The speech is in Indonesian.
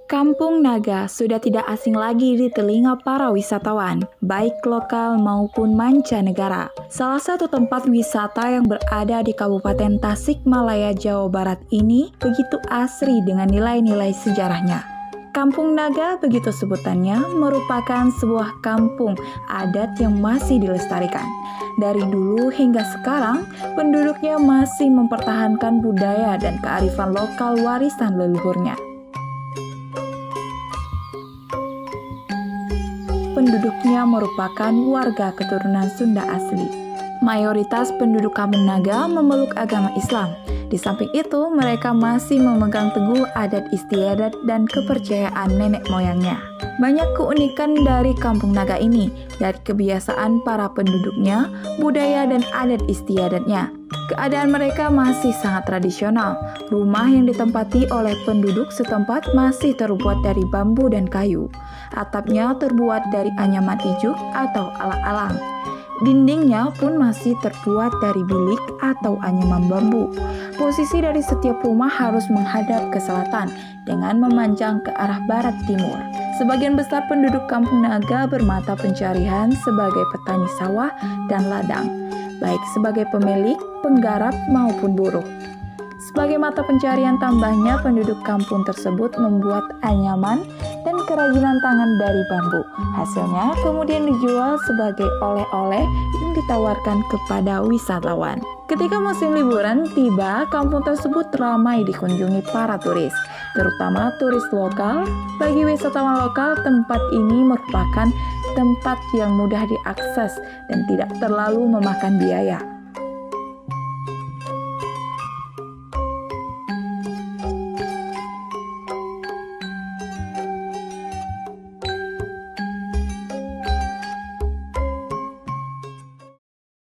Kampung Naga sudah tidak asing lagi di telinga para wisatawan, baik lokal maupun mancanegara. Salah satu tempat wisata yang berada di Kabupaten Tasikmalaya, Jawa Barat ini begitu asri dengan nilai-nilai sejarahnya. Kampung Naga, begitu sebutannya, merupakan sebuah kampung adat yang masih dilestarikan. Dari dulu hingga sekarang, penduduknya masih mempertahankan budaya dan kearifan lokal warisan leluhurnya. Penduduknya merupakan warga keturunan Sunda asli. Mayoritas penduduk Kampung Naga memeluk agama Islam. Di samping itu, mereka masih memegang teguh adat istiadat dan kepercayaan nenek moyangnya. Banyak keunikan dari Kampung Naga ini, dari kebiasaan para penduduknya, budaya dan adat istiadatnya. Keadaan mereka masih sangat tradisional. Rumah yang ditempati oleh penduduk setempat masih terbuat dari bambu dan kayu. Atapnya terbuat dari anyaman ijuk atau alang-alang. Dindingnya pun masih terbuat dari bilik atau anyaman bambu. Posisi dari setiap rumah harus menghadap ke selatan dengan memanjang ke arah barat timur. Sebagian besar penduduk Kampung Naga bermata pencarian sebagai petani sawah dan ladang, baik sebagai pemilik, penggarap maupun buruh. Sebagai mata pencarian tambahnya, penduduk kampung tersebut membuat anyaman dan kerajinan tangan dari bambu. Hasilnya kemudian dijual sebagai oleh-oleh yang ditawarkan kepada wisatawan. Ketika musim liburan tiba, kampung tersebut ramai dikunjungi para turis, terutama turis lokal. Bagi wisatawan lokal, tempat ini merupakan tempat yang mudah diakses dan tidak terlalu memakan biaya.